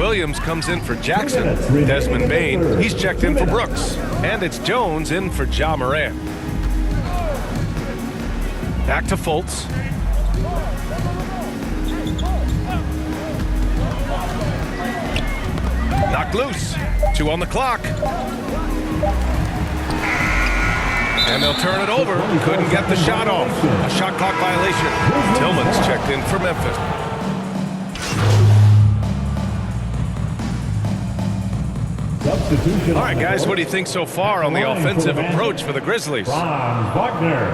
Williams comes in for Jackson. Desmond Bain, he's checked in for Brooks. And it's Jones in for Ja Morant. Back to Fultz. Knocked loose. 2 on the clock. And they'll turn it over. Couldn't get the shot off. A shot clock violation. Tillman's checked in for Memphis. All right, guys, what do you think so far on the offensive approach for the Grizzlies? Franz Wagner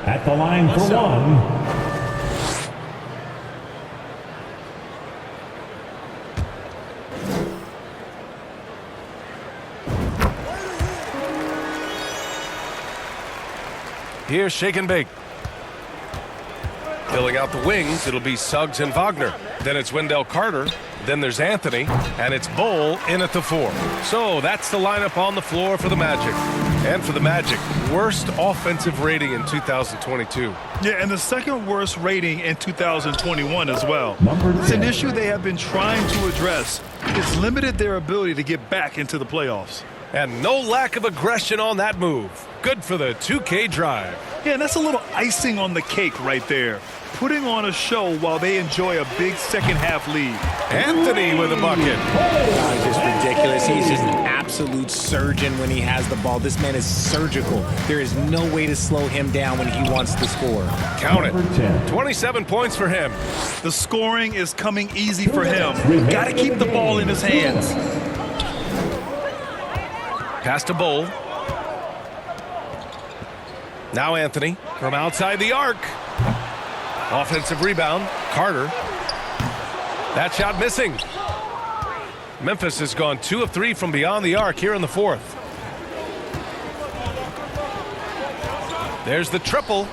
at the line for one. Here's Shake and Bake. Filling out the wings, it'll be Suggs and Wagner. Then it's Wendell Carter. Then there's Anthony. And it's Bol in at the 4. So that's the lineup on the floor for the Magic. And for the Magic, worst offensive rating in 2022. Yeah, and the second worst rating in 2021 as well. It's an issue they have been trying to address. It's limited their ability to get back into the playoffs. And no lack of aggression on that move. Good for the 2K drive. Yeah, and that's a little icing on the cake right there. Putting on a show while they enjoy a big second-half lead. Anthony with a bucket. It's just ridiculous. He's just an absolute surgeon when he has the ball. This man is surgical. There is no way to slow him down when he wants to score. Count it. 27 points for him. The scoring is coming easy for him. Got to keep the ball in his hands. Pass to Bol. Now Anthony from outside the arc. Offensive rebound. Carter. That shot missing. Memphis has gone 2 of 3 from beyond the arc here in the 4th. There's the triple.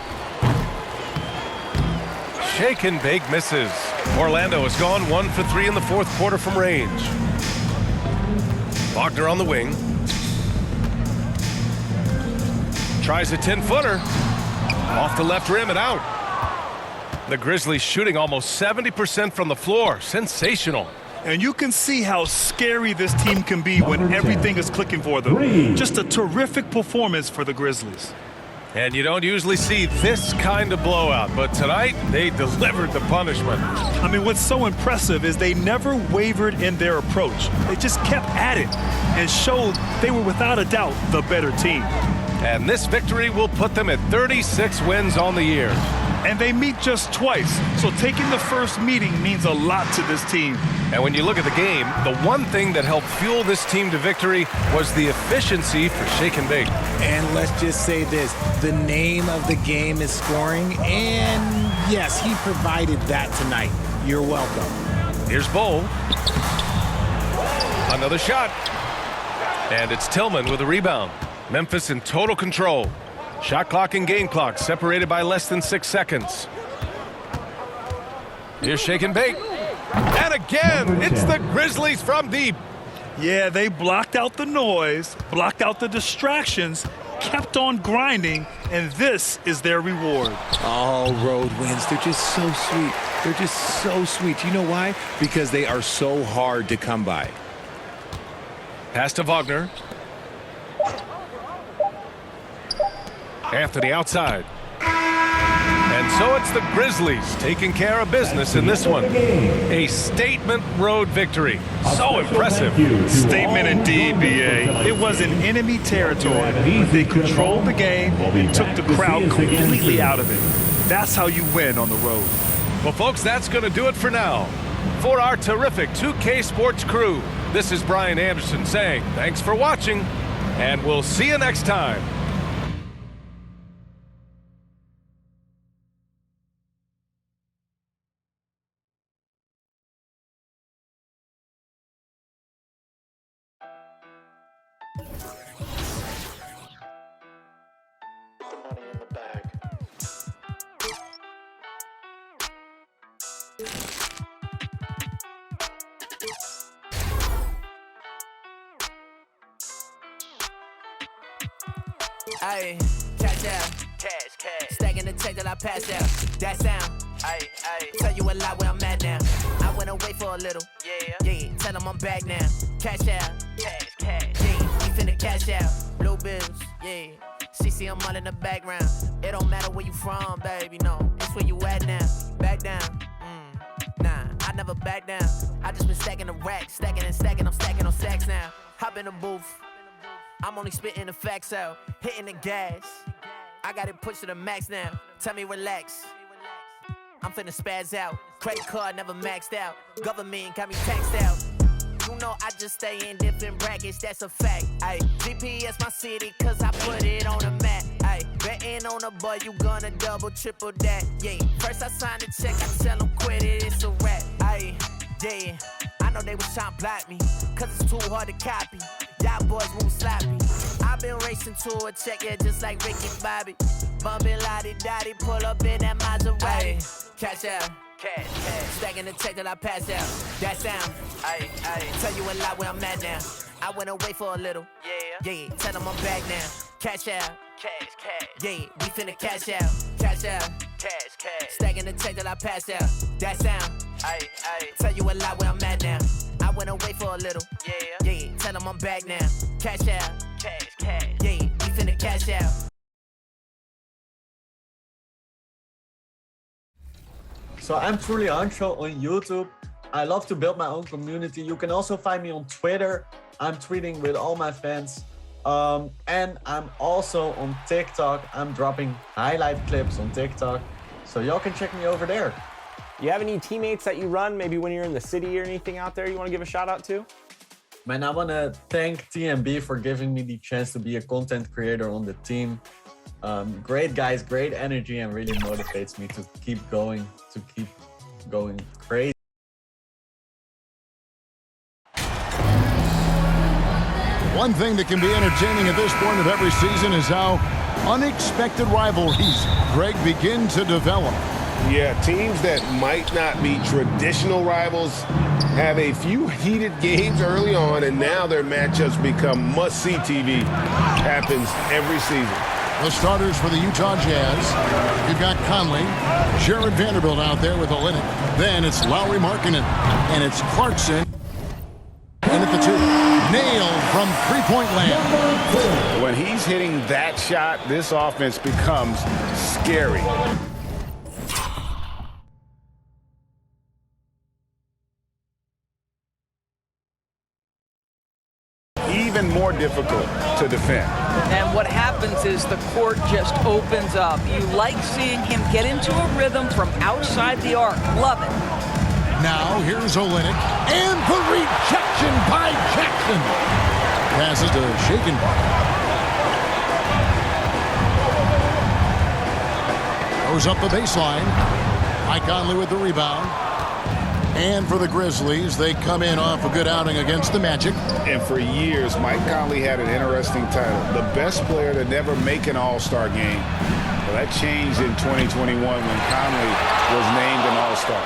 Shake and Bake misses. Orlando has gone 1 for 3 in the 4th quarter from range. Wagner on the wing. Tries a 10-footer. Off the left rim and out. The Grizzlies shooting almost 70% from the floor. Sensational. And you can see how scary this team can be when everything is clicking for them. Just a terrific performance for the Grizzlies. And you don't usually see this kind of blowout, but tonight they delivered the punishment. I mean, what's so impressive is they never wavered in their approach. They just kept at it and showed they were without a doubt the better team. And this victory will put them at 36 wins on the year. And they meet just twice, so taking the first meeting means a lot to this team. And when you look at the game, the one thing that helped fuel this team to victory was the efficiency for Shake and Bake. And let's just say this, the name of the game is scoring, and yes, he provided that tonight. You're welcome. Here's Bol. Another shot. And it's Tillman with a rebound. Memphis in total control. Shot clock and game clock separated by less than 6 seconds. Here's Shake and Bake. And again, it's the Grizzlies from deep. Yeah, they blocked out the noise, blocked out the distractions, kept on grinding, and this is their reward. All road wins. They're just so sweet. They're just so sweet. You know why? Because they are so hard to come by. Pass to Wagner. Anthony outside. And so it's the Grizzlies taking care of business in this one. A statement road victory. So impressive. Statement indeed, B.A. It was in enemy territory, but they controlled the game and took the crowd completely out of it. That's how you win on the road. Well, folks, that's going to do it for now. For our terrific 2K Sports crew, this is Brian Anderson saying thanks for watching, and we'll see you next time. Ayy, cash out. Cash. Stacking the check that I passed out. That sound. Ayy. Tell you a lot where I'm at now. I went went away for a little. Yeah, tell them I'm back now. Cash out. Cash. Yeah, we finna cash out. Blue bills, yeah. See, I'm all in the background. It don't matter where you from, baby, no. It's where you at now. Back down. Nah, I never back down. I just been stacking the racks, stacking and stacking. I'm stacking on stacks now. Hop in the booth. I'm only spitting the facts out. Hitting the gas. I got it pushed to the max now. Tell me relax. I'm finna spaz out. Credit card never maxed out. Government got me taxed out. You know I just stay in different brackets, that's a fact. Ay, GPS my city, cause I put it on the map. Ay, betting on a boy, you gonna double, triple that. Yeah, first I sign the check, I tell them quit it, it's a wrap. Ay, yeah, I know they was trying to block me, cause it's too hard to copy. Y'all boys move sloppy. I've been racing to a check, yeah, just like Ricky Bobby. Bumpin' lottie-dottie, pull up in that Maserati. Ay, cash out. Cash. Stacking the check that I pass out. That sound. Ay. Tell you a lot where I'm at now. I went away for a little. Yeah. Tell them I'm back now. Cash out. Cash. Yeah, we finna cash out. Cash out. Cash. Stacking the check that I pass out. That sound. Ay. Tell you a lot where I'm at now. I went away for a little. Yeah. Tell them I'm back now. Cash out. Cash. Yeah, we finna cash out. So I'm Truly Ancho on YouTube. I love to build my own community. You can also find me on Twitter. I'm tweeting with all my fans. And I'm also on TikTok. I'm dropping highlight clips on TikTok. So y'all can check me over there. You have any teammates that you run, maybe when you're in the city or anything out there you want to give a shout out to? Man, I want to thank TMB for giving me the chance to be a content creator on the team. Great guys, great energy, and really motivates me to keep going crazy. One thing that can be entertaining at this point of every season is how unexpected rivalries, Greg, begin to develop. Yeah, teams that might not be traditional rivals have a few heated games early on, and now their matchups become must-see TV. Happens every season. The starters for the Utah Jazz. You've got Conley, Jared Vanderbilt out there with Olynyk. Then it's Lauri Markkanen, and it's Clarkson. And at the two, nailed from three-point land. When he's hitting that shot, this offense becomes scary. Even more difficult to defend. And what happens is the court just opens up. You like seeing him get into a rhythm from outside the arc. Love it. Now here's Olynyk, and the rejection by Jackson. Passes to Shaken. Goes up the baseline. Mike Conley with the rebound. And for the Grizzlies, they come in off a good outing against the Magic. And for years, Mike Conley had an interesting title. The best player to never make an All-Star game. Well, that changed in 2021 when Conley was named an All-Star.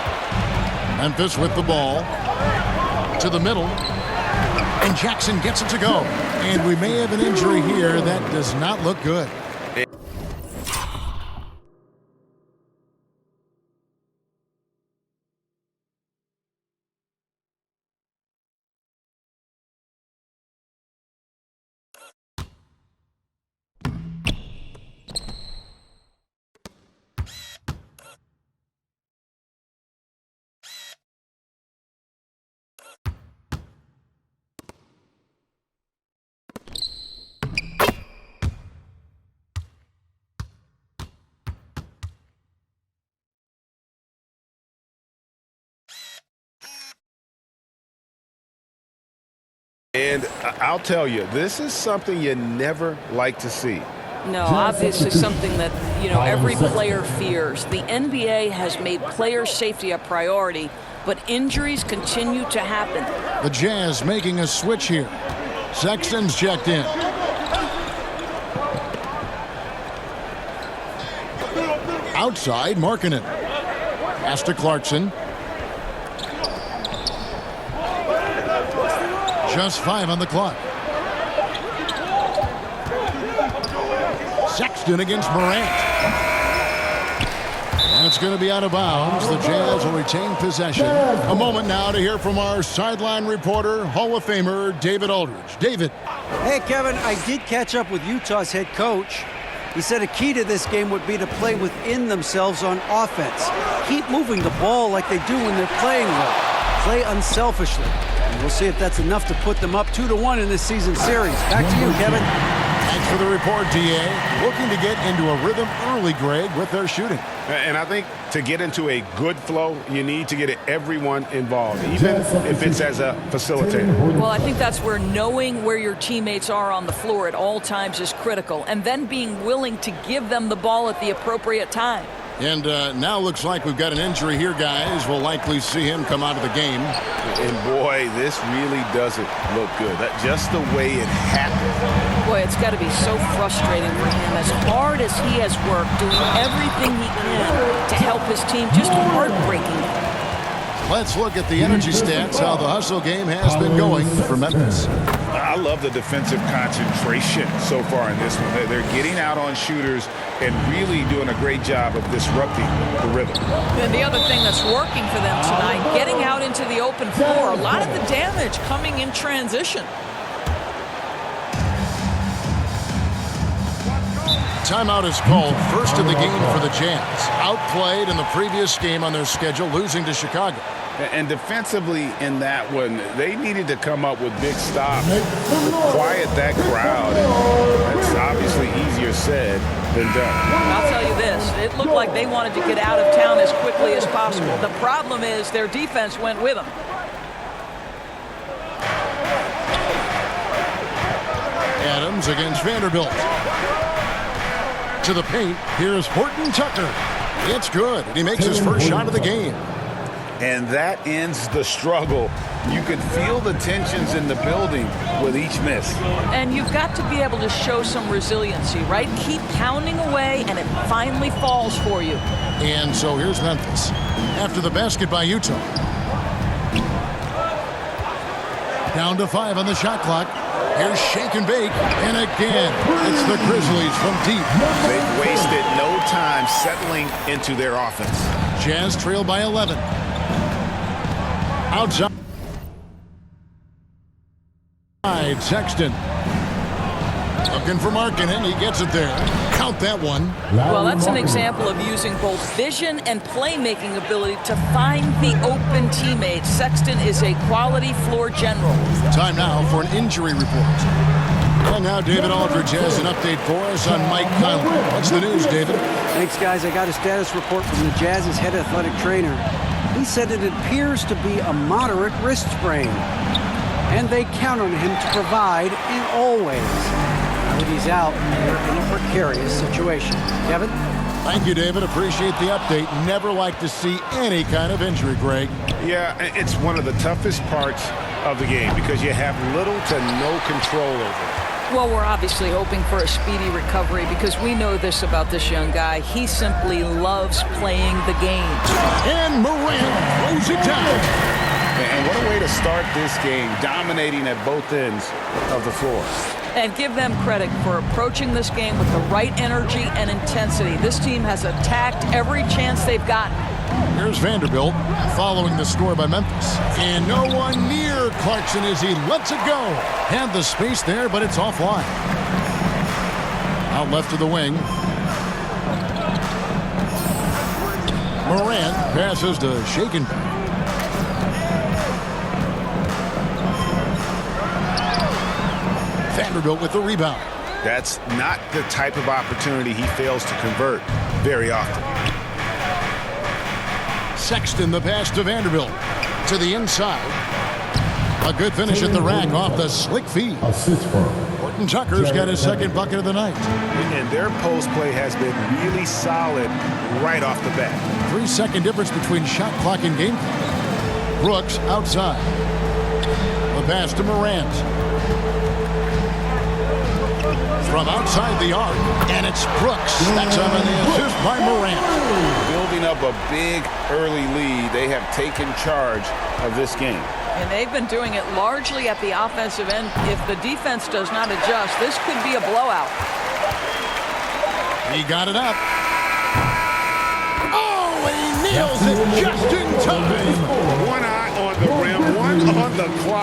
Memphis with the ball. To the middle. And Jackson gets it to go. And we may have an injury here that does not look good. And I'll tell you, this is something you never like to see. No, obviously something that, every player fears. The NBA has made player safety a priority, but injuries continue to happen. The Jazz making a switch here. Sexton's checked in. Outside, Markkanen. Pass to Clarkson. Just 5 on the clock. Sexton against Morant. And it's going to be out of bounds. The Jazz will retain possession. A moment now to hear from our sideline reporter, Hall of Famer David Aldridge. David. Hey, Kevin, I did catch up with Utah's head coach. He said a key to this game would be to play within themselves on offense. Keep moving the ball like they do when they're playing well. Play unselfishly. And we'll see if that's enough to put them up 2-1 in this season series. Back to you, Kevin. Thanks for the report, D.A. Looking to get into a rhythm early, Greg, with their shooting. And I think to get into a good flow, you need to get everyone involved, even if it's as a facilitator. Well, I think that's where knowing where your teammates are on the floor at all times is critical, and then being willing to give them the ball at the appropriate time. And now looks like we've got an injury here, guys. We'll likely see him come out of the game. And boy, this really doesn't look good. Just the way it happened. Boy, it's got to be so frustrating for him. As hard as he has worked, doing everything he can to help his team, just heartbreaking. Let's look at the energy stats, how the hustle game has been going for Memphis. I love the defensive concentration so far in this one. They're getting out on shooters and really doing a great job of disrupting the rhythm. And the other thing that's working for them tonight, getting out into the open floor. A lot of the damage coming in transition. Timeout is called, first of the game for the Jazz. Outplayed in the previous game on their schedule, losing to Chicago. And defensively in that one, they needed to come up with big stops to quiet that crowd. And that's obviously easier said than done. I'll tell you this, it looked like they wanted to get out of town as quickly as possible. The problem is their defense went with them. Adams against Vanderbilt. To the paint, here's Horton Tucker. It's good, and he makes his first shot of the game. And that ends the struggle. You could feel the tensions in the building with each miss. And you've got to be able to show some resiliency, right? Keep pounding away, and it finally falls for you. And so here's Memphis. After the basket by Utah. Down to 5 on the shot clock. Here's shake and bake, and again, it's the Grizzlies from deep. They've wasted no time settling into their offense. Jazz trail by 11. Outside, Sexton. Looking for Markkanen, he gets it there. Count that one. Well, that's an example of using both vision and playmaking ability to find the open teammates. Sexton is a quality floor general. Time now for an injury report. And now David Aldridge has an update for us on Mike Conley. What's the news, David? Thanks, guys. I got a status report from the Jazz's head athletic trainer. He said it appears to be a moderate wrist sprain. And they count on him to provide in all ways. When he's out, they're in a precarious situation. Kevin? Thank you, David. Appreciate the update. Never like to see any kind of injury, Greg. Yeah, it's one of the toughest parts of the game because you have little to no control over it. Well, we're obviously hoping for a speedy recovery because we know this about this young guy. He simply loves playing the game. And Morant throws it down. And what a way to start this game, dominating at both ends of the floor. And give them credit for approaching this game with the right energy and intensity. This team has attacked every chance they've gotten. Here's Vanderbilt following the score by Memphis. And no one near Clarkson as he lets it go. Had the space there, but it's offline. Out left of the wing. Morant passes to Shaken. Vanderbilt with the rebound. That's not the type of opportunity he fails to convert very often. Sexton the pass to Vanderbilt. To the inside. A good finish at the rack off the slick feed. Horton Tucker's got his second bucket of the night. And their post play has been really solid right off the bat. 3-second difference between shot clock and game clock. Brooks outside. The pass to Morant. From outside the arc, and it's Brooks. That's on the assist by Morant. Building up a big early lead, they have taken charge of this game. And they've been doing it largely at the offensive end. If the defense does not adjust, this could be a blowout. He got it up. Oh, nails it just in time. One eye on the rim, one on the clock.